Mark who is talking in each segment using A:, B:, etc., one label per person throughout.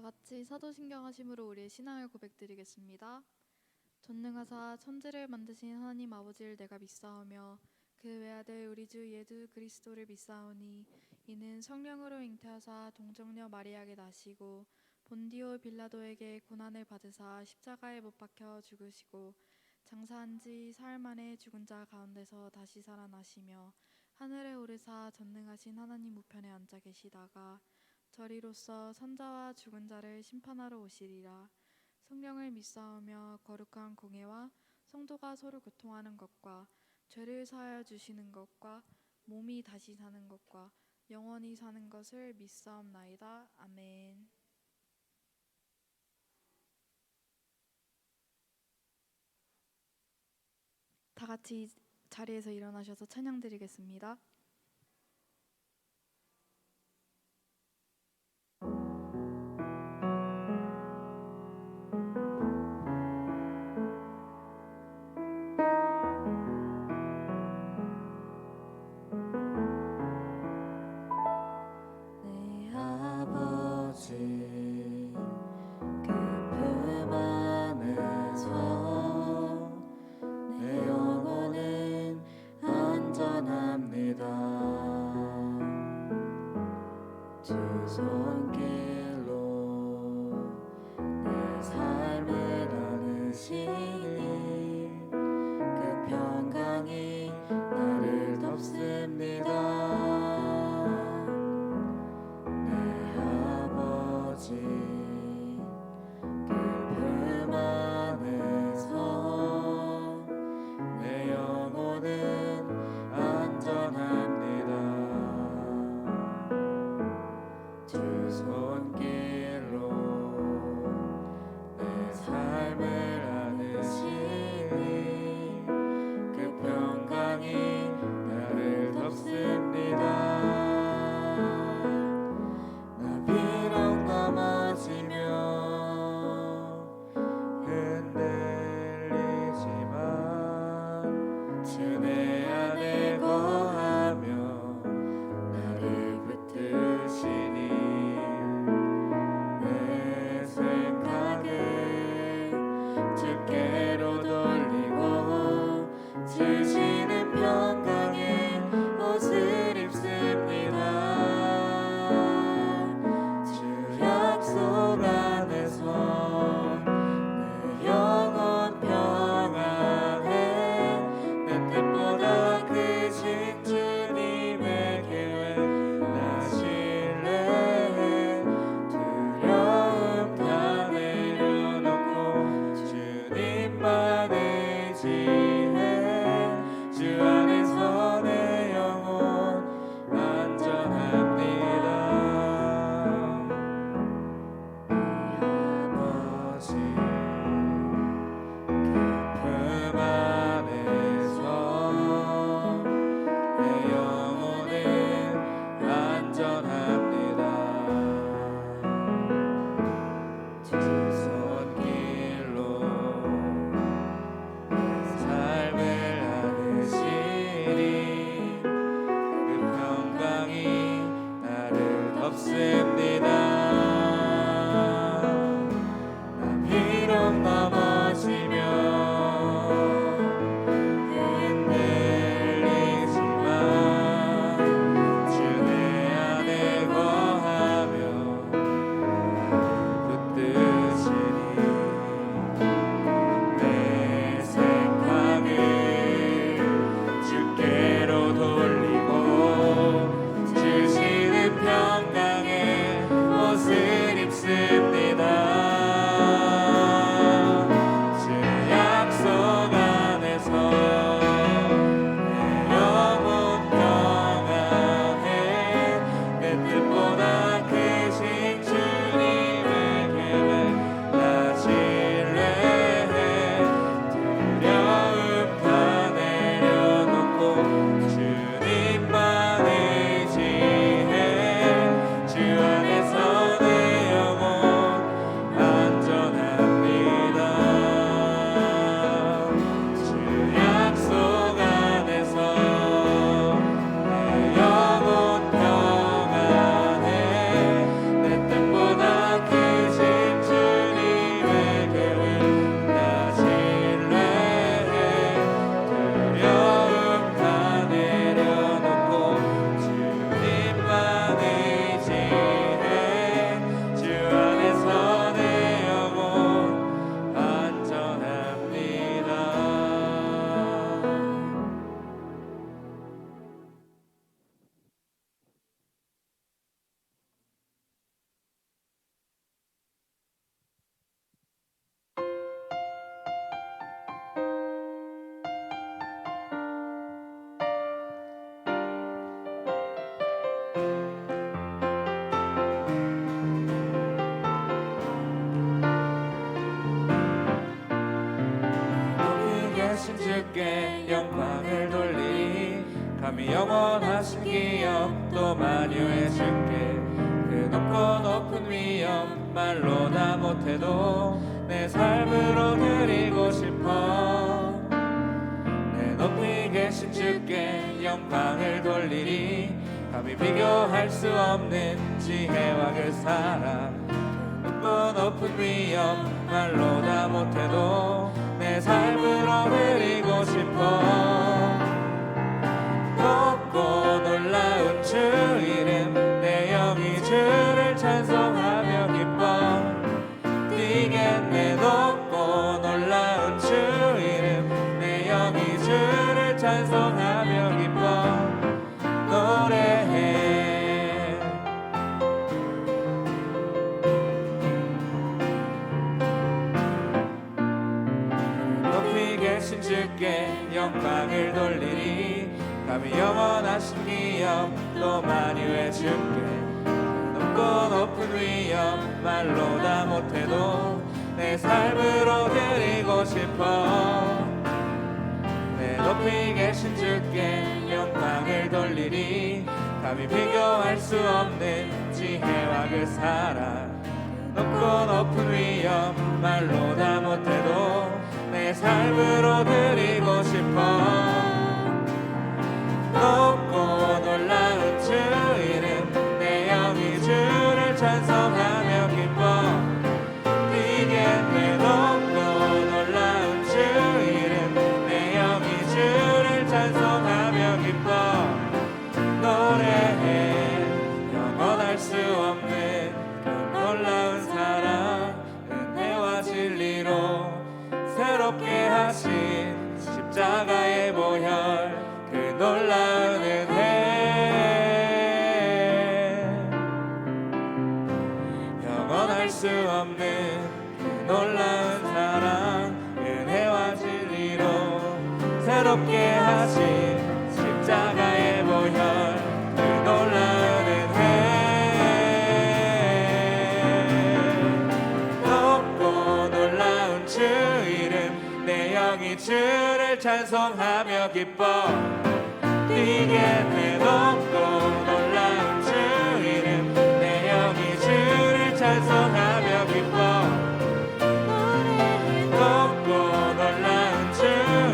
A: 같이 사도신경 하심으로 우리의 신앙을 고백드리겠습니다. 전능하사 천지를 만드신 하나님 아버지를 내가 믿사오며 그 외아들 우리 주 예수 그리스도를 믿사오니 이는 성령으로 잉태하사 동정녀 마리아에게 나시고 본디오 빌라도에게 고난을 받으사 십자가에 못 박혀 죽으시고 장사한 지 사흘 만에 죽은 자 가운데서 다시 살아나시며 하늘에 오르사 전능하신 하나님 우편에 앉아 계시다가 저리로서 선자와 죽은 자를 심판하러 오시리라. 성령을 믿사오며 거룩한 공예와 성도가 서로 교통하는 것과 죄를 사하여 주시는 것과 몸이 다시 사는 것과 영원히 사는 것을 믿사옵나이다. 아멘. 다 같이 자리에서 일어나셔서 찬양 드리겠습니다.
B: 주께로 돌리고 주시는 평강에 감히 영원하신 기업 또 만유의 주께 그 높고 높은 위엄 말로 다 못해도 내 삶으로 드리고 싶어. 내 높이 계신 주께 영광을 돌리리. 감히 비교할 수 없는 지혜와 그 사랑 높고 높은 위엄 말로 다 못해도 내 삶으로 드리고 싶어. 높고 놀라운 주 이름 내 영이 주를 찬송하며 기뻐 뛰겠네. 높고 놀라운 주 이름 내 영이 주를 찬송하며 기뻐 노래해. 높이 계신 주께 영광을 돌리리. 감히 영원하신 기업 또 만유의 주께 높고 높은 위엄 말로 다 못해도 내 삶으로 드리고 싶어. 내 높이 계신 주께 영광을 돌리리. 감히 비교할 수 없는 지혜와 그 사랑 높고 높은 위엄 말로 다 못해도 내 삶으로 드리고 싶어. 높고 놀라운 주 이름 내 영이 주를 찬송하며 기뻐 뛰겠네. 높고 놀라운 주 이름 내 영이 주를 찬송하며 기뻐 노래해. 영원할 수 없는 그 놀라운 사랑 은혜와 진리로 새롭게 하신 십자가의 보혈 그 놀라운 은혜. 영원할 수 없는 그 놀라운 사랑 은혜와 진리로 새롭게 하신 십자가의 보혈 그 놀라운 은혜. 높고 놀라운 주 이름 내 영이 주를 찬송하며 기뻐 뛰겠네. 높고 놀라운 주 이름 내 영이 주를 찬송하며 기뻐 높고 놀라운 주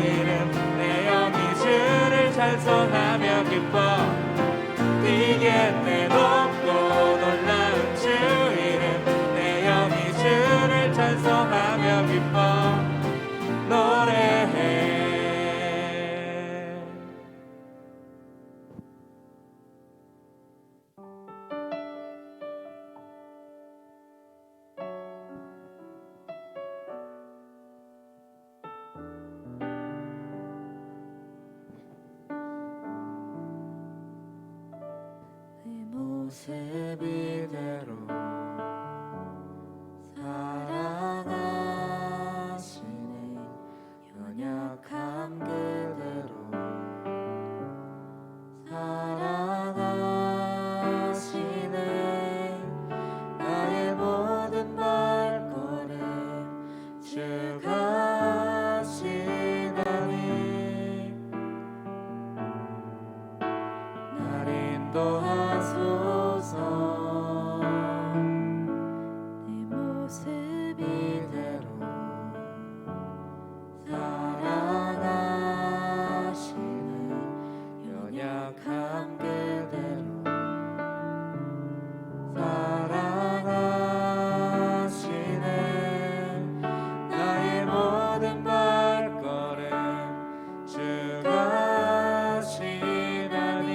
B: 이름 내 영이 주를 찬송하며 기뻐 뛰겠네. 높고 놀라운 주 이름 내 영이 주를 찬송하며 기뻐 노래해.
C: 내 모습 이대로 사랑하시네. 연약함 그대로 사랑하시네. 나의 모든 발걸음 주가 하시다니 날 인도하소서. 내 모습 이대로 사랑하시네. 연약함 그대로 사랑하시네. 나의 모든 발걸음 주가 하시다니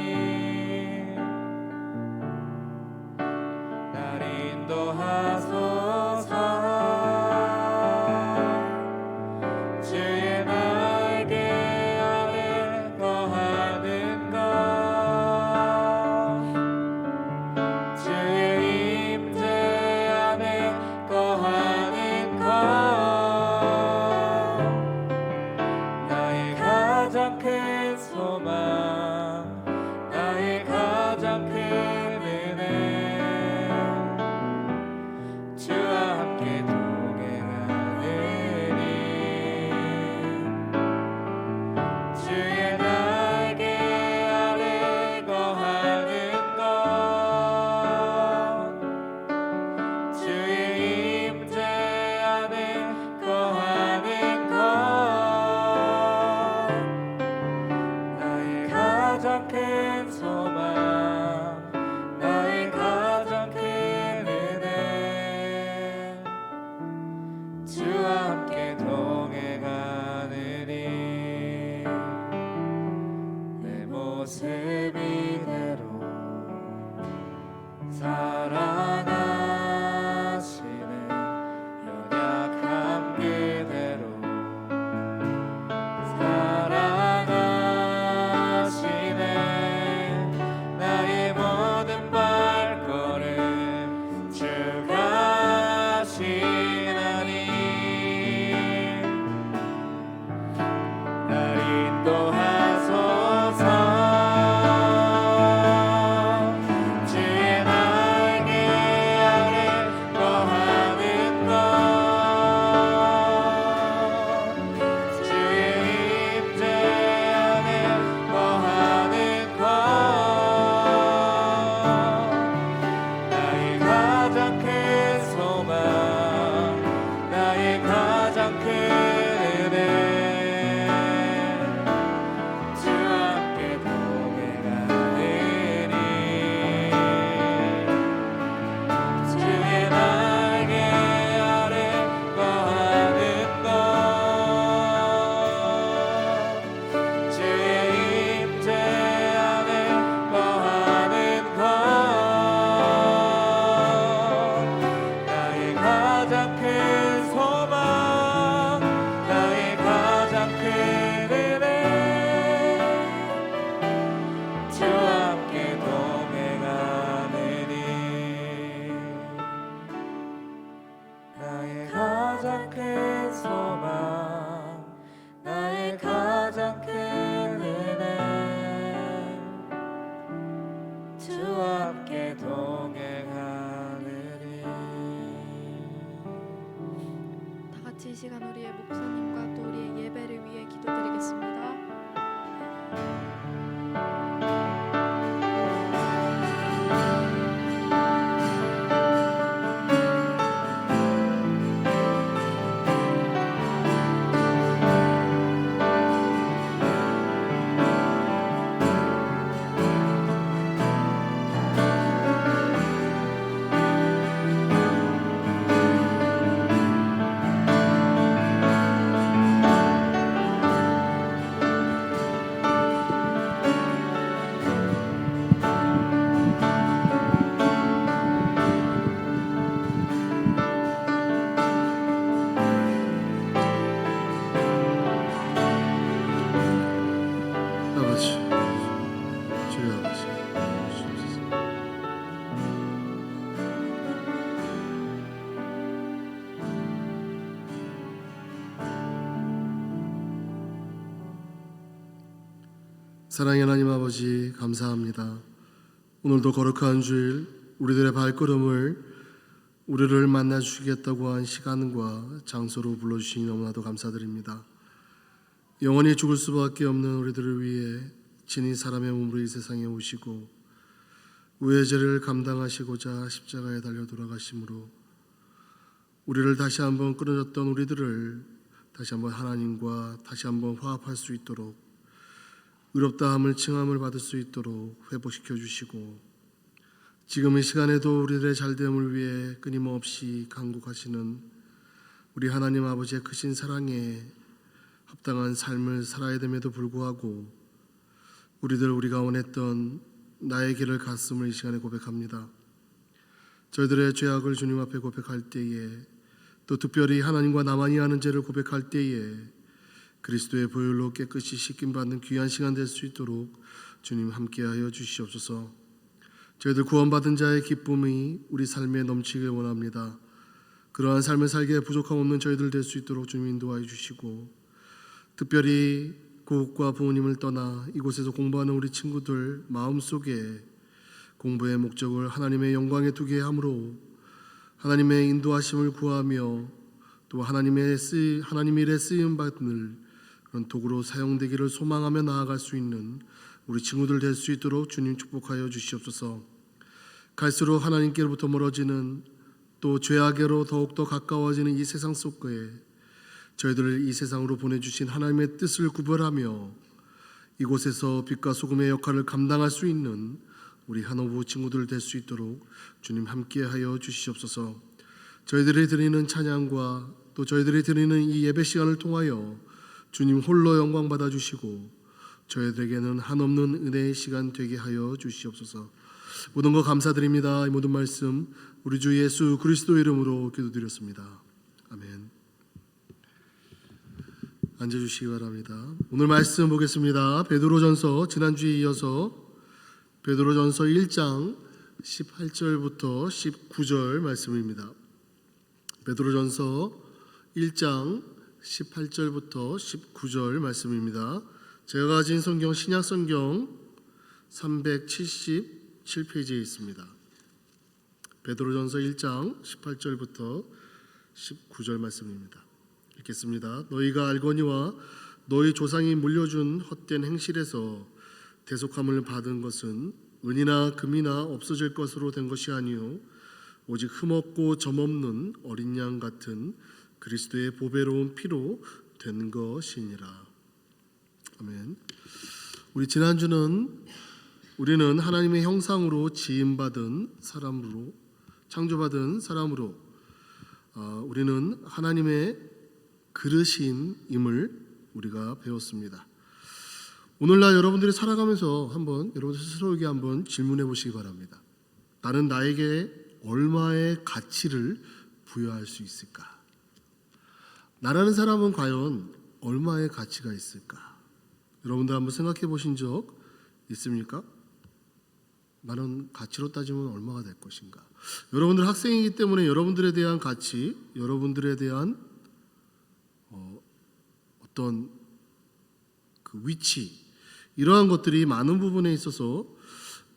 C: 가장 큰 소망 나의 가장 큰 은혜 주와 함께 동행하느니
A: 다 같이 이 시간 우리의 목사님과 또 우리의 예배를 위해 기도드리겠습니다.
D: 아버지, 주여 아버지, 주옵소서. 사랑의 하나님 아버지, 감사합니다. 오늘도 거룩한 주일 우리들의 발걸음을 우리를 만나 주시겠다고 한 시간과 장소로 불러주시니 너무나도 감사드립니다. 영원히 죽을 수밖에 없는 우리들을 위해 친히 사람의 몸으로 이 세상에 오시고 우의 죄를 감당하시고자 십자가에 달려 돌아가심으로 우리를 다시 한번 끊어졌던 우리들을 다시 한번 하나님과 다시 한번 화합할 수 있도록 의롭다함을 칭함을 받을 수 있도록 회복시켜 주시고 지금 이 시간에도 우리들의 잘됨을 위해 끊임없이 간구하시는 우리 하나님 아버지의 크신 사랑에 합당한 삶을 살아야 됨에도 불구하고 우리가 원했던 나의 길을 갔음을 이 시간에 고백합니다. 저희들의 죄악을 주님 앞에 고백할 때에 또 특별히 하나님과 나만이 아는 죄를 고백할 때에 그리스도의 보혈로 깨끗이 씻김받는 귀한 시간 될 수 있도록 주님 함께하여 주시옵소서. 저희들 구원받은 자의 기쁨이 우리 삶에 넘치길 원합니다. 그러한 삶을 살기에 부족함 없는 저희들 될 수 있도록 주님 인도하여 주시고 특별히 고국과 부모님을 떠나 이곳에서 공부하는 우리 친구들 마음속에 공부의 목적을 하나님의 영광에 두게 함으로 하나님의 인도하심을 구하며 또 하나님의 일에 쓰임받을 그런 도구로 사용되기를 소망하며 나아갈 수 있는 우리 친구들 될 수 있도록 주님 축복하여 주시옵소서. 갈수록 하나님께로부터 멀어지는 또 죄악으로 더욱더 가까워지는 이 세상 속에 저희들을 이 세상으로 보내주신 하나님의 뜻을 구별하며 이곳에서 빛과 소금의 역할을 감당할 수 있는 우리 한호부 친구들 될 수 있도록 주님 함께하여 주시옵소서. 저희들이 드리는 찬양과 또 저희들이 드리는 이 예배 시간을 통하여 주님 홀로 영광 받아주시고 저희들에게는 한없는 은혜의 시간 되게 하여 주시옵소서. 모든 것 감사드립니다. 이 모든 말씀 우리 주 예수 그리스도 이름으로 기도드렸습니다. 아멘. 앉아주시기 바랍니다. 오늘 말씀 보겠습니다. 베드로전서 지난주에 이어서 베드로전서 1장 18절부터 19절 말씀입니다. 베드로전서 1장 18절부터 19절 말씀입니다. 제가 가진 성경 신약성경 377페이지에 있습니다. 베드로전서 1장 18절부터 19절 말씀입니다. 읽겠습니다. 너희가 알거니와 너희 조상이 물려준 헛된 행실에서 대속함을 받은 것은 은이나 금이나 없어질 것으로 된 것이 아니요 오직 흠없고 점없는 어린 양 같은 그리스도의 보배로운 피로 된 것이니라. 아멘. 우리 지난주는 우리는 하나님의 형상으로 지음받은 사람으로 창조받은 사람으로 우리는 하나님의 그릇임을 우리가 배웠습니다. 오늘날 여러분들이 살아가면서 한번 여러분 스스로에게 한번 질문해 보시기 바랍니다. 나는 나에게 얼마의 가치를 부여할 수 있을까? 나라는 사람은 과연 얼마의 가치가 있을까? 여러분들 한번 생각해 보신 적 있습니까? 나는 가치로 따지면 얼마가 될 것인가? 여러분들 학생이기 때문에 여러분들에 대한 가치, 여러분들에 대한 어떤 그 위치, 이러한 것들이 많은 부분에 있어서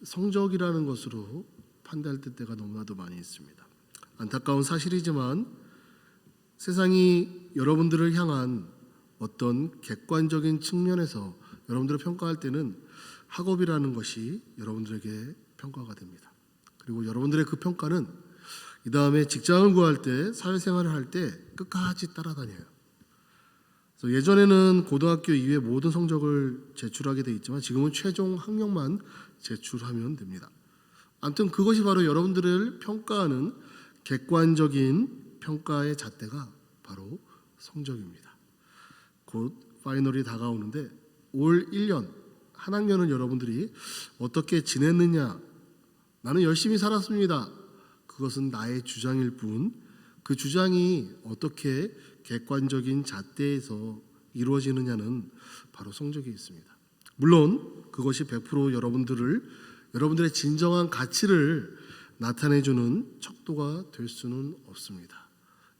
D: 성적이라는 것으로 판단될 때가 너무나도 많이 있습니다. 안타까운 사실이지만 세상이 여러분들을 향한 어떤 객관적인 측면에서 여러분들을 평가할 때는 학업이라는 것이 여러분들에게 평가가 됩니다. 그리고 여러분들의 그 평가는 이 다음에 직장을 구할 때, 사회생활을 할 때 끝까지 따라다녀요. 그래서 예전에는 고등학교 이후에 모든 성적을 제출하게 돼 있지만 지금은 최종 학력만 제출하면 됩니다. 아무튼 그것이 바로 여러분들을 평가하는 객관적인 평가의 잣대가 바로 성적입니다. 곧 파이널이 다가오는데 올 1년, 한 학년은 여러분들이 어떻게 지냈느냐, 나는 열심히 살았습니다, 그것은 나의 주장일 뿐, 그 주장이 어떻게 객관적인 잣대에서 이루어지느냐는 바로 성적에 있습니다. 물론 그것이 100% 여러분들의 진정한 가치를 나타내주는 척도가 될 수는 없습니다.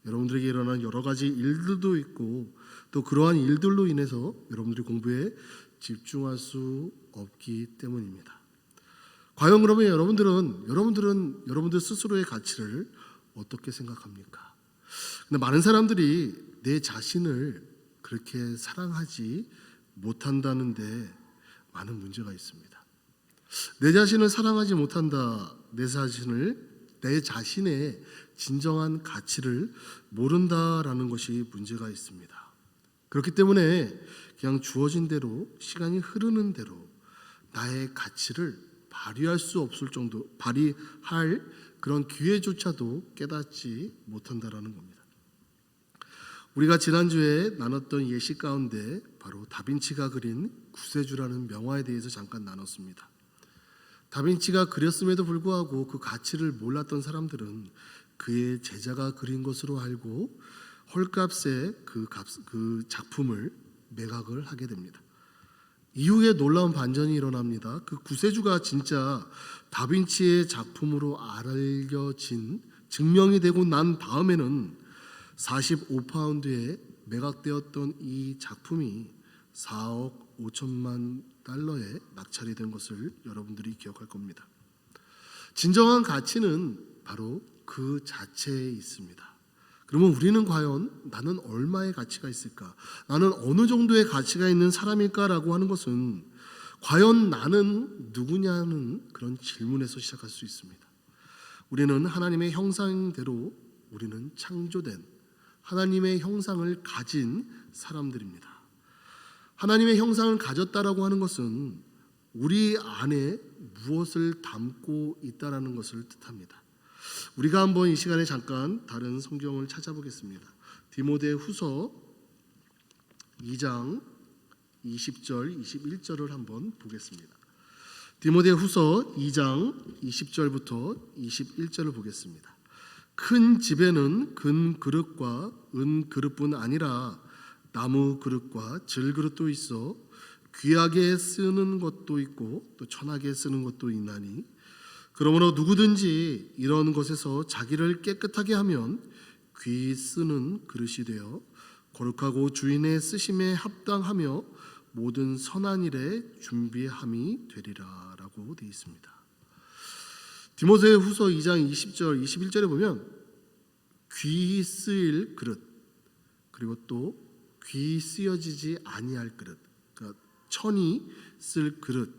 D: 여러분들에게 일어난 여러 가지 일들도 있고 또 그러한 일들로 인해서 여러분들이 공부에 집중할 수 없기 때문입니다. 과연 그러면 여러분들은 여러분들 스스로의 가치를 어떻게 생각합니까? 근데 많은 사람들이 내 자신을 그렇게 사랑하지 못한다는데 많은 문제가 있습니다. 내 자신을 사랑하지 못한다, 내 자신의 진정한 가치를 모른다라는 것이 문제가 있습니다. 그렇기 때문에 그냥 주어진 대로, 시간이 흐르는 대로 나의 가치를 발휘할 수 없을 정도, 발휘할 그런 기회조차도 깨닫지 못한다라는 겁니다. 우리가 지난주에 나눴던 예시 가운데 바로 다빈치가 그린 구세주라는 명화에 대해서 잠깐 나눴습니다. 다빈치가 그렸음에도 불구하고 그 가치를 몰랐던 사람들은 그의 제자가 그린 것으로 알고 헐값에 그 작품을 매각을 하게 됩니다. 이후에 놀라운 반전이 일어납니다. 그 구세주가 진짜 다빈치의 작품으로 알려진, 증명이 되고 난 다음에는 45파운드에 매각되었던 이 작품이 4억 5천만 달러에 낙찰이 된 것을 여러분들이 기억할 겁니다. 진정한 가치는 바로 그 자체에 있습니다. 그러면 우리는 과연 나는 얼마의 가치가 있을까? 나는 어느 정도의 가치가 있는 사람일까라고 하는 것은 과연 나는 누구냐는 그런 질문에서 시작할 수 있습니다. 우리는 하나님의 형상대로 우리는 창조된 하나님의 형상을 가진 사람들입니다. 하나님의 형상을 가졌다라고 하는 것은 우리 안에 무엇을 담고 있다라는 것을 뜻합니다. 우리가 한번 이 시간에 잠깐 다른 성경을 찾아보겠습니다. 디모데후서 2장 20절, 21절을 한번 보겠습니다. 디모데후서 2장 20절부터 21절을 보겠습니다. 큰 집에는 금 그릇과 은 그릇뿐 아니라 나무 그릇과 질 그릇도 있어 귀하게 쓰는 것도 있고 또 천하게 쓰는 것도 있나니 그러므로 누구든지 이런 것에서 자기를 깨끗하게 하면 귀히 쓰는 그릇이 되어 거룩하고 주인의 쓰심에 합당하며 모든 선한 일에 준비함이 되리라 라고 되어 있습니다. 디모데후서 2장 20절 21절에 보면 귀히 쓰일 그릇, 그리고 또 귀히 쓰여지지 아니할 그릇, 그러니까 천이 쓸 그릇,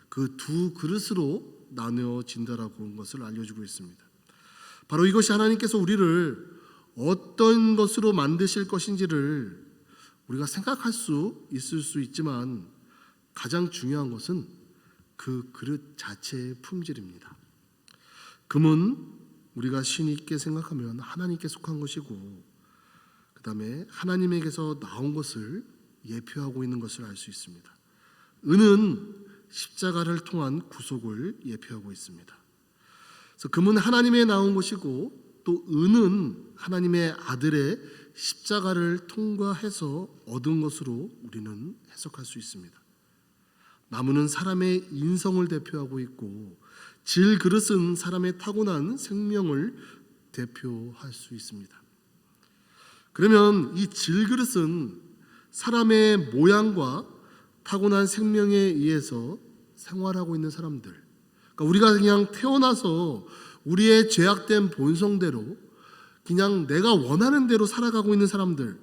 D: 그 두 그릇으로 나누어진다라고 하는 것을 알려주고 있습니다. 바로 이것이 하나님께서 우리를 어떤 것으로 만드실 것인지를 우리가 생각할 수 있을 수 있지만 가장 중요한 것은 그 그릇 자체의 품질입니다. 금은 우리가 신이 있게 생각하면 하나님께 속한 것이고 그 다음에 하나님에게서 나온 것을 예표하고 있는 것을 알 수 있습니다. 은은 십자가를 통한 구속을 예표하고 있습니다. 그래서 금은 하나님에 나온 것이고 또 은은 하나님의 아들의 십자가를 통과해서 얻은 것으로 우리는 해석할 수 있습니다. 나무는 사람의 인성을 대표하고 있고 질 그릇은 사람의 타고난 생명을 대표할 수 있습니다. 그러면 이 질 그릇은 사람의 모양과 타고난 생명에 의해서 생활하고 있는 사람들, 그러니까 우리가 그냥 태어나서 우리의 죄악된 본성대로 그냥 내가 원하는 대로 살아가고 있는 사람들,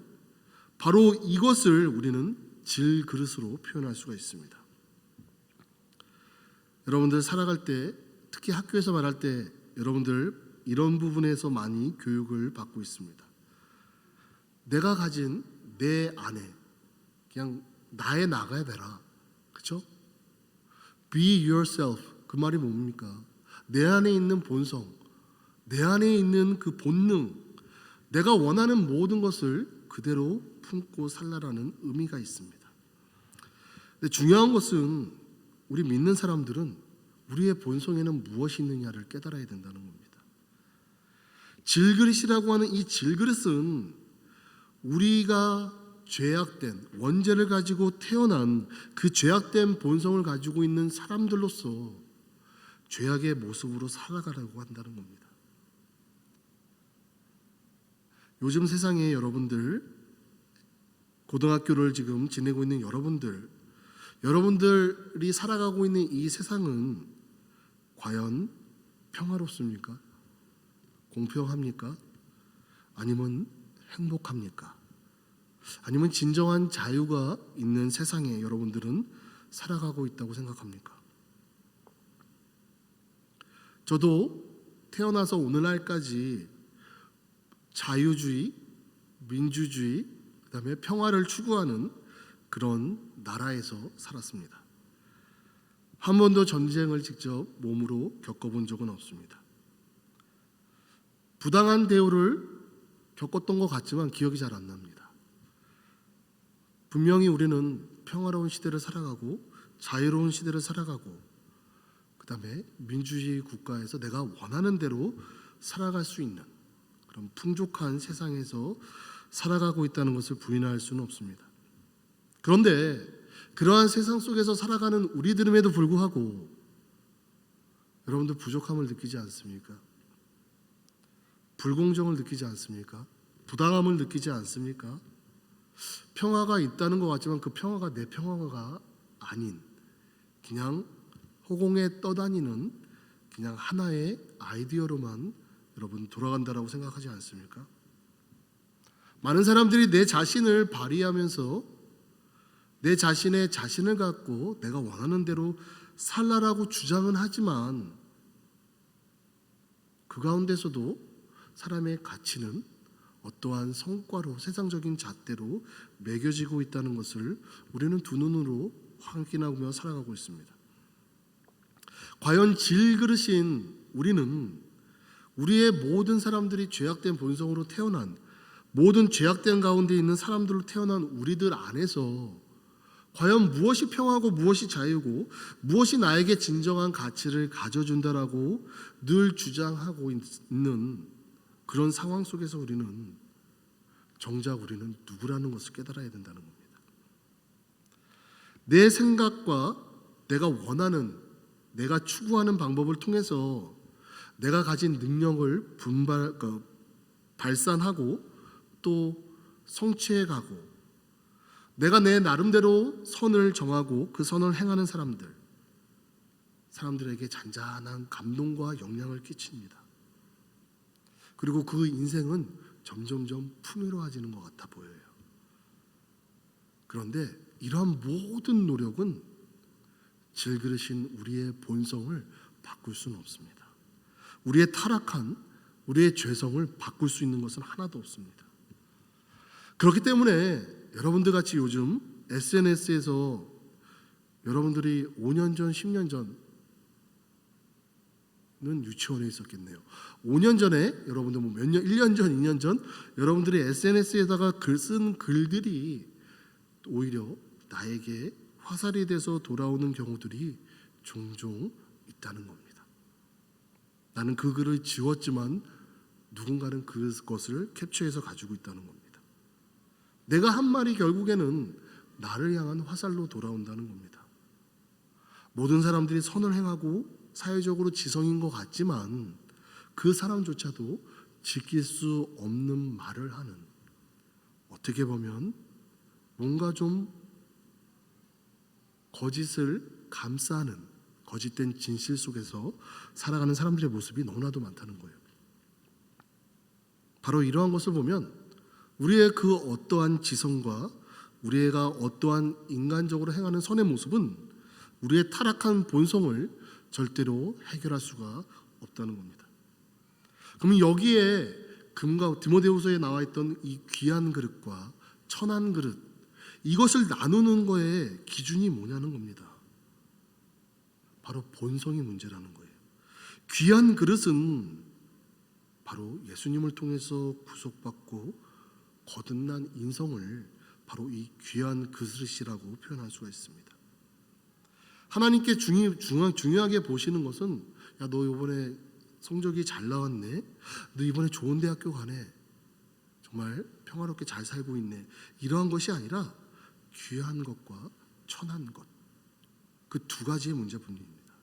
D: 바로 이것을 우리는 질그릇으로 표현할 수가 있습니다. 여러분들 살아갈 때, 특히 학교에서 말할 때 여러분들 이런 부분에서 많이 교육을 받고 있습니다. 내가 가진 내 안에 그냥 나의 나가야 되라, 그렇죠? Be yourself, 그 말이 뭡니까? 내 안에 있는 본성, 내 안에 있는 그 본능, 내가 원하는 모든 것을 그대로 품고 살라라는 의미가 있습니다. 근데 중요한 것은 우리 믿는 사람들은 우리의 본성에는 무엇이 있느냐를 깨달아야 된다는 겁니다. 질그릇이라고 하는 이 질그릇은 우리가 죄악된 원죄를 가지고 태어난 그 죄악된 본성을 가지고 있는 사람들로서 죄악의 모습으로 살아가려고 한다는 겁니다. 요즘 세상에 여러분들, 고등학교를 지금 지내고 있는 여러분들이 살아가고 있는 이 세상은 과연 평화롭습니까? 공평합니까? 아니면 행복합니까? 아니면 진정한 자유가 있는 세상에 여러분들은 살아가고 있다고 생각합니까? 저도 태어나서 오늘날까지 자유주의, 민주주의, 그다음에 평화를 추구하는 그런 나라에서 살았습니다. 한 번도 전쟁을 직접 몸으로 겪어본 적은 없습니다. 부당한 대우를 겪었던 것 같지만 기억이 잘 안 납니다. 분명히 우리는 평화로운 시대를 살아가고 자유로운 시대를 살아가고 그다음에 민주주의 국가에서 내가 원하는 대로 살아갈 수 있는 그런 풍족한 세상에서 살아가고 있다는 것을 부인할 수는 없습니다. 그런데 그러한 세상 속에서 살아가는 우리들임에도 불구하고 여러분들 부족함을 느끼지 않습니까? 불공정을 느끼지 않습니까? 부당함을 느끼지 않습니까? 평화가 있다는 것 같지만 그 평화가 내 평화가 아닌 그냥 허공에 떠다니는 그냥 하나의 아이디어로만 여러분 돌아간다라고 생각하지 않습니까? 많은 사람들이 내 자신을 발휘하면서 내 자신의 자신을 갖고 내가 원하는 대로 살라라고 주장은 하지만 그 가운데서도 사람의 가치는 어떠한 성과로 세상적인 잣대로 매겨지고 있다는 것을 우리는 두 눈으로 확인하며 살아가고 있습니다. 과연 질그릇인 우리는 우리의 모든 사람들이 죄악된 본성으로 태어난 모든 죄악된 가운데 있는 사람들로 태어난 우리들 안에서 과연 무엇이 평화고 무엇이 자유고 무엇이 나에게 진정한 가치를 가져준다라고 늘 주장하고 있는 그런 상황 속에서 우리는 정작 우리는 누구라는 것을 깨달아야 된다는 겁니다. 내 생각과 내가 원하는 내가 추구하는 방법을 통해서 내가 가진 능력을 발산하고 또 성취해가고 내가 내 나름대로 선을 정하고 그 선을 행하는 사람들에게 잔잔한 감동과 영향을 끼칩니다. 그리고 그 인생은 점점점 풍요로워지는 것 같아 보여요. 그런데 이러한 모든 노력은 질그릇인 우리의 본성을 바꿀 수는 없습니다. 우리의 타락한 우리의 죄성을 바꿀 수 있는 것은 하나도 없습니다. 그렇기 때문에 여러분들 같이 요즘 SNS에서 여러분들이 5년 전, 10년 전은 유치원에 있었겠네요. 5년 전에 여러분들 뭐 몇 년, 1년 전, 2년 전 여러분들이 SNS에다가 쓴 글들이 오히려 나에게 화살이 돼서 돌아오는 경우들이 종종 있다는 겁니다. 나는 그 글을 지웠지만 누군가는 그것을 캡처해서 가지고 있다는 겁니다. 내가 한 말이 결국에는 나를 향한 화살로 돌아온다는 겁니다. 모든 사람들이 선을 행하고 사회적으로 지성인 것 같지만 그 사람조차도 지킬 수 없는 말을 하는, 어떻게 보면 뭔가 좀 거짓을 감싸는 거짓된 진실 속에서 살아가는 사람들의 모습이 너무나도 많다는 거예요. 바로 이러한 것을 보면 우리의 그 어떠한 지성과 우리가 어떠한 인간적으로 행하는 선의 모습은 우리의 타락한 본성을 절대로 해결할 수가 없다는 겁니다. 그러면 여기에 금과 디모데후서에 나와 있던 이 귀한 그릇과 천한 그릇, 이것을 나누는 거에 기준이 뭐냐는 겁니다. 바로 본성이 문제라는 거예요. 귀한 그릇은 바로 예수님을 통해서 구속받고 거듭난 인성을 바로 이 귀한 그릇이라고 표현할 수가 있습니다. 하나님께 중요하게 보시는 것은, 야, 너 이번에 성적이 잘 나왔네, 너 이번에 좋은 대학교 가네, 정말 평화롭게 잘 살고 있네, 이러한 것이 아니라 귀한 것과 천한 것, 그 두 가지의 문제뿐입니다.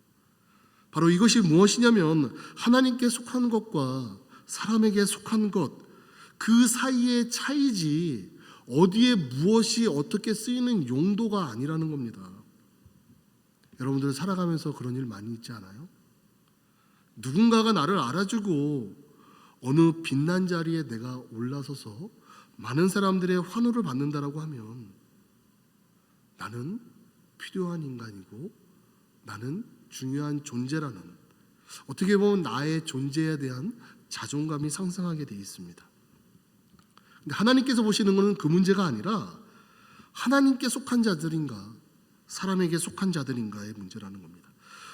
D: 바로 이것이 무엇이냐면 하나님께 속한 것과 사람에게 속한 것, 그 사이의 차이지 어디에 무엇이 어떻게 쓰이는 용도가 아니라는 겁니다. 여러분들 살아가면서 그런 일 많이 있지 않아요? 누군가가 나를 알아주고 어느 빛난 자리에 내가 올라서서 많은 사람들의 환호를 받는다라고 하면 나는 필요한 인간이고 나는 중요한 존재라는, 어떻게 보면 나의 존재에 대한 자존감이 상승하게 되어 있습니다. 근데 하나님께서 보시는 것은 그 문제가 아니라 하나님께 속한 자들인가 사람에게 속한 자들인가의 문제라는 겁니다.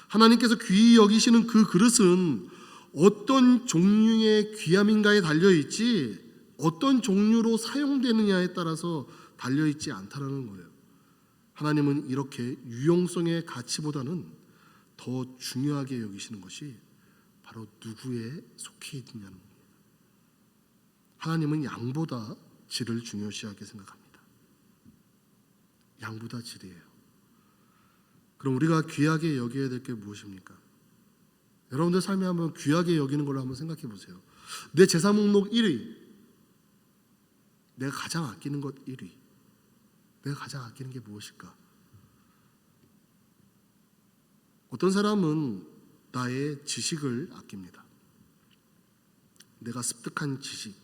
D: 하나님께서 귀히 여기시는 그 그릇은 어떤 종류의 귀함인가에 달려있지 어떤 종류로 사용되느냐에 따라서 달려있지 않다는 거예요. 하나님은 이렇게 유용성의 가치보다는 더 중요하게 여기시는 것이 바로 누구에 속해 있느냐는 겁니다. 하나님은 양보다 질을 중요시하게 생각합니다. 양보다 질이에요. 그럼 우리가 귀하게 여겨야 될 게 무엇입니까? 여러분들 삶에 한번 귀하게 여기는 걸로 한번 생각해 보세요. 내 재산 목록 1위, 내가 가장 아끼는 것 1위, 내가 가장 아끼는 게 무엇일까? 어떤 사람은 나의 지식을 아낍니다. 내가 습득한 지식,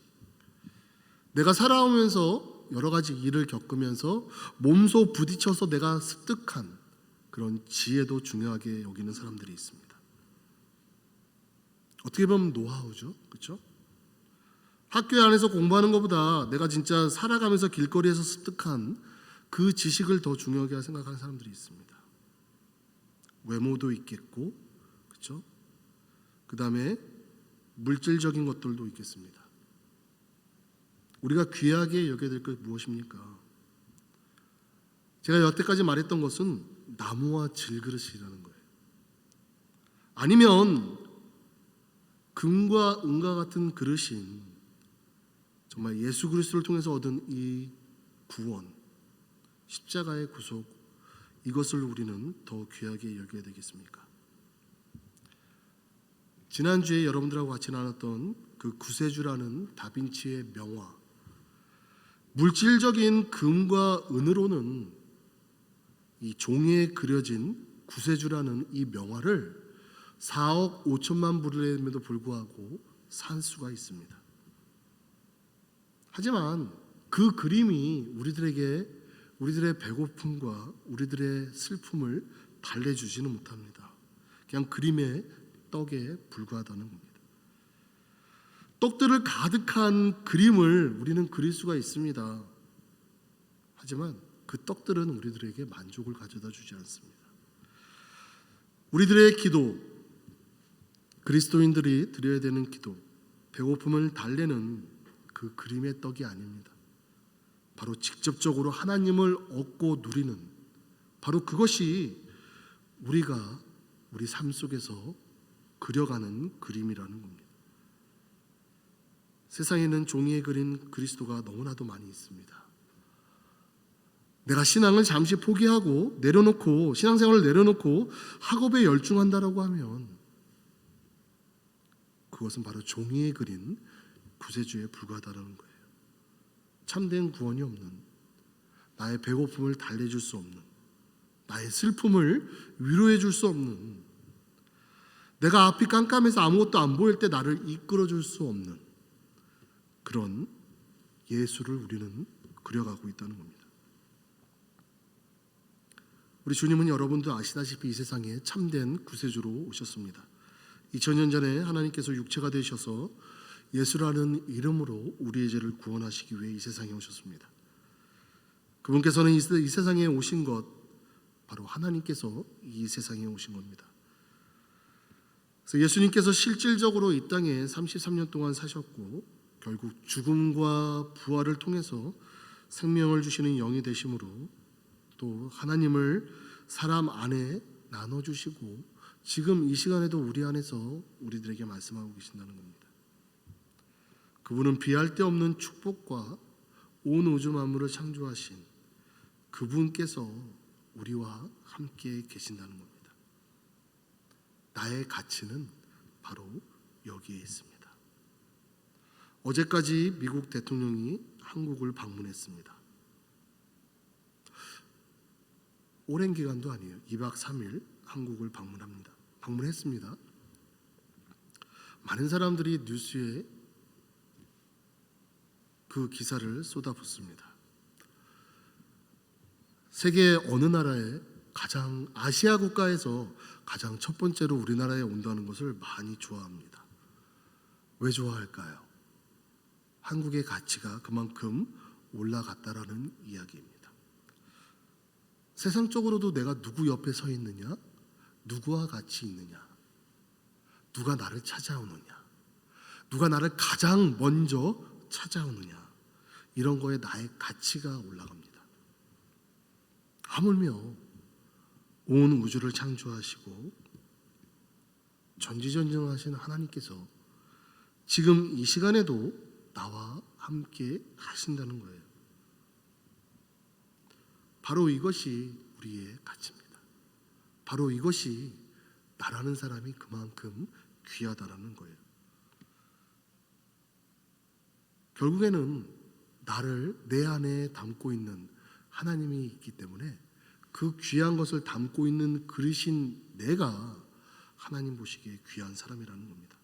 D: 내가 살아오면서 여러 가지 일을 겪으면서 몸소 부딪혀서 내가 습득한 그런 지혜도 중요하게 여기는 사람들이 있습니다. 어떻게 보면 노하우죠, 그렇죠? 학교 안에서 공부하는 것보다 내가 진짜 살아가면서 길거리에서 습득한 그 지식을 더 중요하게 생각하는 사람들이 있습니다. 외모도 있겠고, 그렇죠? 그 다음에 물질적인 것들도 있겠습니다. 우리가 귀하게 여겨야 될 것 무엇입니까? 제가 여태까지 말했던 것은 나무와 질그릇이라는 거예요. 아니면 금과 은과 같은 그릇인 정말 예수 그리스도를 통해서 얻은 이 구원, 십자가의 구속, 이것을 우리는 더 귀하게 여겨야 되겠습니까? 지난주에 여러분들하고 같이 나눴던 그 구세주라는 다빈치의 명화, 물질적인 금과 은으로는 이 종이에 그려진 구세주라는 이 명화를 4억 5천만 불을 냈음에도 불구하고 산 수가 있습니다. 하지만 그 그림이 우리들의 배고픔과 우리들의 슬픔을 달래주지는 못합니다. 그냥 그림의 떡에 불과하다는 겁니다. 떡들을 가득한 그림을 우리는 그릴 수가 있습니다. 하지만 그 떡들은 우리들에게 만족을 가져다 주지 않습니다. 우리들의 기도, 그리스도인들이 드려야 되는 기도, 배고픔을 달래는 그 그림의 떡이 아닙니다. 바로 직접적으로 하나님을 얻고 누리는, 바로 그것이 우리가 우리 삶 속에서 그려가는 그림이라는 겁니다. 세상에는 종이에 그린 그리스도가 너무나도 많이 있습니다. 내가 신앙을 잠시 포기하고 내려놓고, 신앙생활을 내려놓고 학업에 열중한다라고 하면 그것은 바로 종이에 그린 구세주에 불과하다는 거예요. 참된 구원이 없는, 나의 배고픔을 달래줄 수 없는, 나의 슬픔을 위로해 줄 수 없는, 내가 앞이 깜깜해서 아무것도 안 보일 때 나를 이끌어 줄 수 없는 그런 예수를 우리는 그려가고 있다는 겁니다. 우리 주님은 여러분도 아시다시피 이 세상에 참된 구세주로 오셨습니다. 2000년 전에 하나님께서 육체가 되셔서 예수라는 이름으로 우리의 죄를 구원하시기 위해 이 세상에 오셨습니다. 그분께서는 이 세상에 오신 것, 바로 하나님께서 이 세상에 오신 겁니다. 그래서 예수님께서 실질적으로 이 땅에 33년 동안 사셨고 결국 죽음과 부활을 통해서 생명을 주시는 영이 되심으로 또 하나님을 사람 안에 나눠주시고 지금 이 시간에도 우리 안에서 우리들에게 말씀하고 계신다는 겁니다. 그분은 비할 데 없는 축복과 온 우주 만물을 창조하신 그분께서 우리와 함께 계신다는 겁니다. 나의 가치는 바로 여기에 있습니다. 어제까지 미국 대통령이 한국을 방문했습니다. 오랜 기간도 아니에요. 2박 3일 한국을 방문했습니다. 많은 사람들이 뉴스에 그 기사를 쏟아붓습니다. 세계 어느 나라에 가장 아시아 국가에서 가장 첫 번째로 우리나라에 온다는 것을 많이 좋아합니다. 왜 좋아할까요? 한국의 가치가 그만큼 올라갔다라는 이야기입니다. 세상적으로도 내가 누구 옆에 서 있느냐, 누구와 같이 있느냐, 누가 나를 찾아오느냐, 누가 나를 가장 먼저 찾아오느냐, 이런 거에 나의 가치가 올라갑니다. 하물며 온 우주를 창조하시고 전지전능하신 하나님께서 지금 이 시간에도 나와 함께 하신다는 거예요. 바로 이것이 우리의 가치입니다. 바로 이것이 나라는 사람이 그만큼 귀하다라는 거예요. 결국에는 나를 내 안에 담고 있는 하나님이 있기 때문에 그 귀한 것을 담고 있는 그릇인 내가 하나님 보시기에 귀한 사람이라는 겁니다.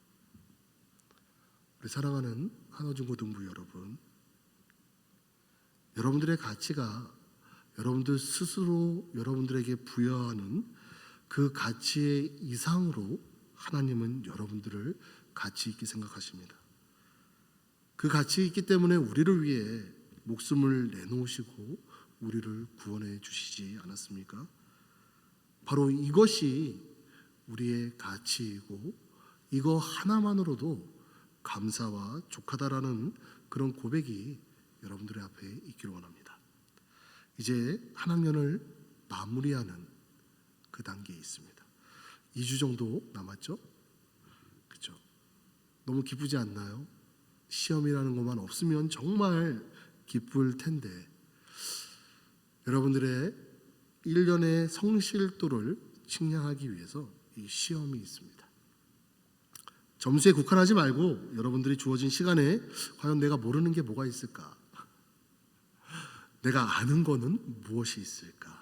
D: 우리 사랑하는 한어중고등부 여러분, 여러분들의 가치가 여러분들 스스로 여러분들에게 부여하는 그 가치의 이상으로 하나님은 여러분들을 가치 있게 생각하십니다. 그 가치 있기 때문에 우리를 위해 목숨을 내놓으시고 우리를 구원해 주시지 않았습니까? 바로 이것이 우리의 가치이고 이거 하나만으로도 감사와 족하다라는 그런 고백이 여러분들의 앞에 있기를 원합니다. 이제 한 학년을 마무리하는 그 단계에 있습니다. 2주 정도 남았죠? 그렇죠? 너무 기쁘지 않나요? 시험이라는 것만 없으면 정말 기쁠 텐데 여러분들의 1년의 성실도를 측량하기 위해서 이 시험이 있습니다. 점수에 국한하지 말고 여러분들이 주어진 시간에 과연 내가 모르는 게 뭐가 있을까? 내가 아는 거는 무엇이 있을까?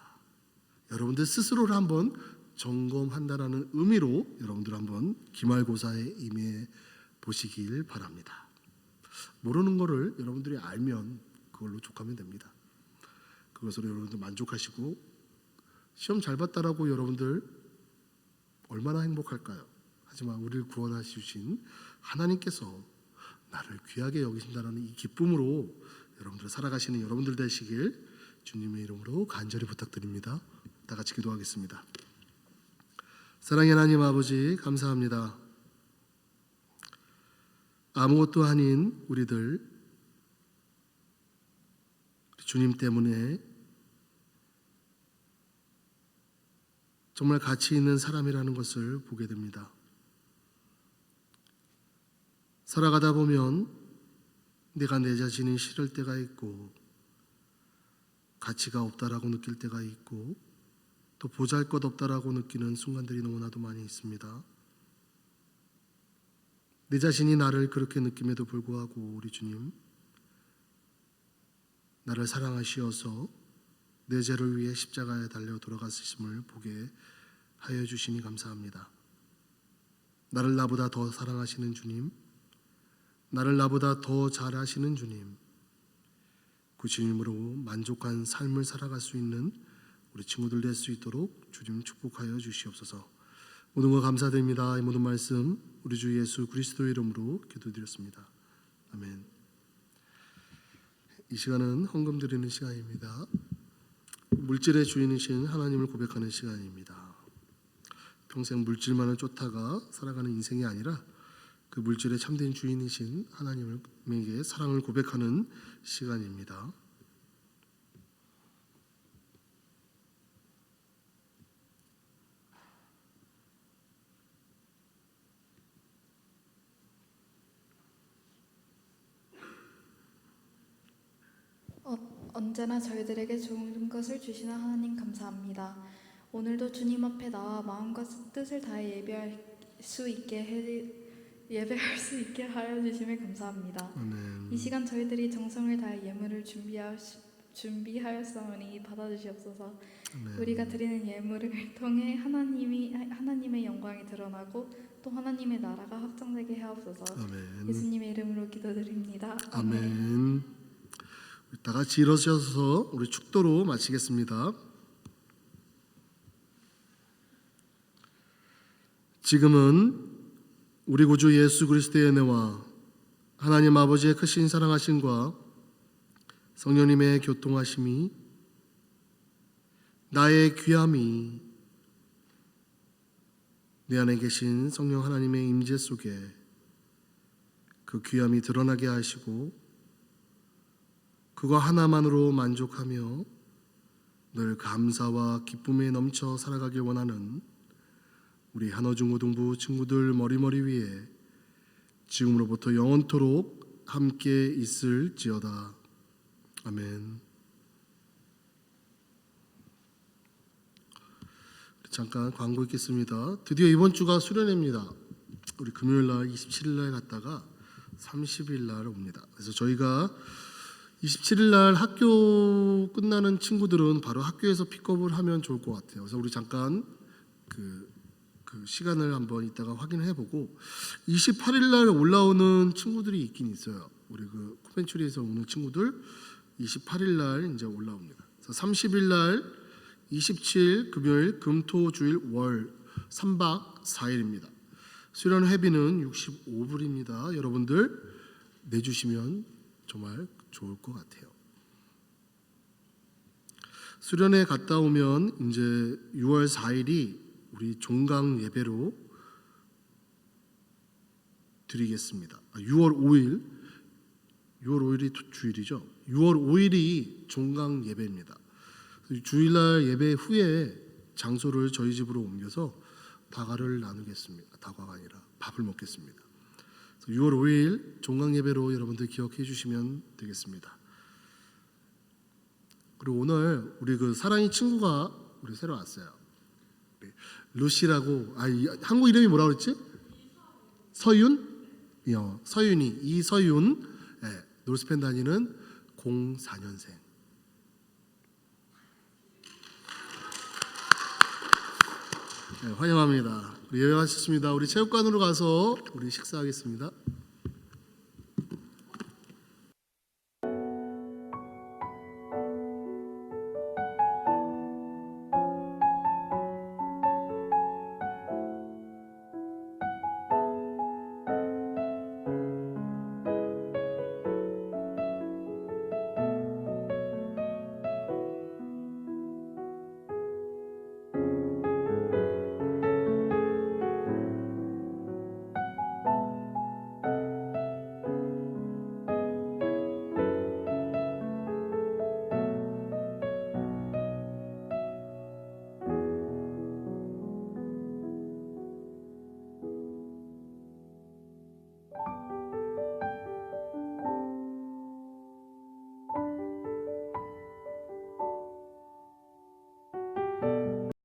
D: 여러분들 스스로를 한번 점검한다라는 의미로 여러분들 한번 기말고사에 임해 보시길 바랍니다. 모르는 거를 여러분들이 알면 그걸로 족하면 됩니다. 그것으로 여러분들 만족하시고 시험 잘 봤다라고 여러분들 얼마나 행복할까요? 하지만 우리를 구원하시신 하나님께서 나를 귀하게 여기신다는 이 기쁨으로 여러분들 살아가시는 여러분들 되시길 주님의 이름으로 간절히 부탁드립니다. 다 같이 기도하겠습니다. 사랑의 하나님 아버지 감사합니다. 아무것도 아닌 우리들 주님 때문에 정말 가치 있는 사람이라는 것을 보게 됩니다. 살아가다 보면 내가 내 자신이 싫을 때가 있고 가치가 없다라고 느낄 때가 있고 또 보잘것없다라고 느끼는 순간들이 너무나도 많이 있습니다. 내 자신이 나를 그렇게 느낌에도 불구하고 우리 주님 나를 사랑하시어서 내 죄를 위해 십자가에 달려 돌아가심을 보게 하여 주시니 감사합니다. 나를 나보다 더 사랑하시는 주님, 나를 나보다 더 잘하시는 주님, 그 주님으로 만족한 삶을 살아갈 수 있는 우리 친구들 될 수 있도록 주님 축복하여 주시옵소서. 모든 것 감사드립니다. 이 모든 말씀 우리 주 예수 그리스도의 이름으로 기도드렸습니다. 아멘. 이 시간은 헌금 드리는 시간입니다. 물질의 주인이신 하나님을 고백하는 시간입니다. 평생 물질만을 쫓다가 살아가는 인생이 아니라 그 물질의 참된 주인이신 하나님에게 사랑을 고백하는 시간입니다.
A: 언제나 저희들에게 좋은 것을 주시는 하나님 감사합니다. 오늘도 주님 앞에 나와 마음과 뜻을 다해 예배할 수 있게 하여 주심에 감사합니다.
D: 아멘.
A: 이 시간 저희들이 정성을 다해 예물을 준비하였사오니 받아주시옵소서.
D: 아멘.
A: 우리가 드리는 예물을 통해 하나님의 영광이 드러나고 또 하나님의 나라가 확장되게 하옵소서.
D: 아멘.
A: 예수님의 이름으로 기도드립니다.
D: 아멘. 다 같이 일어서셔서 우리 축도로 마치겠습니다. 지금은 우리 구주 예수 그리스도의 은혜와 하나님 아버지의 크신 사랑하심과 성령님의 교통하심이 나의 귀함이 내 안에 계신 성령 하나님의 임재 속에 그 귀함이 드러나게 하시고 그거 하나만으로 만족하며 늘 감사와 기쁨에 넘쳐 살아가길 원하는 우리 한어중고등부 친구들 머리머리 위에 지금으로부터 영원토록 함께 있을지어다. 아멘. 잠깐 광고 있겠습니다. 드디어 이번 주가 수련회입니다. 우리 금요일날 27일날 갔다가 30일날 옵니다. 그래서 저희가 27일날 학교 끝나는 친구들은 바로 학교에서 픽업을 하면 좋을 것 같아요. 그래서 우리 잠깐 그 시간을 한번 이따가 확인해보고 28일날 올라오는 친구들이 있긴 있어요. 우리 그 코펜츄리에서 오는 친구들 28일날 이제 올라옵니다. 그래서 30일날 27일 금요일 금토주일 월 3박 4일입니다. 수련 회비는 65불입니다. 여러분들 내주시면 정말 좋을 것 같아요. 수련회 갔다 오면 이제 6월 4일이 우리 종강 예배로 드리겠습니다. 6월 5일이 주일이죠. 6월 5일이 종강 예배입니다. 주일날 예배 후에 장소를 저희 집으로 옮겨서 다과를 나누겠습니다. 다과가 아니라 밥을 먹겠습니다. 6월 5일 종강 예배로 여러분들 기억해 주시면 되겠습니다. 그리고 오늘 우리 그 사랑이 친구가 우리 새로 왔어요. 루시라고 한국 이름이 뭐라고 그랬지? 서윤? 서윤이 이서윤 놀스펜 다니는 04년생. 환영합니다. 예배하셨습니다. 우리 체육관으로 가서 우리 식사하겠습니다.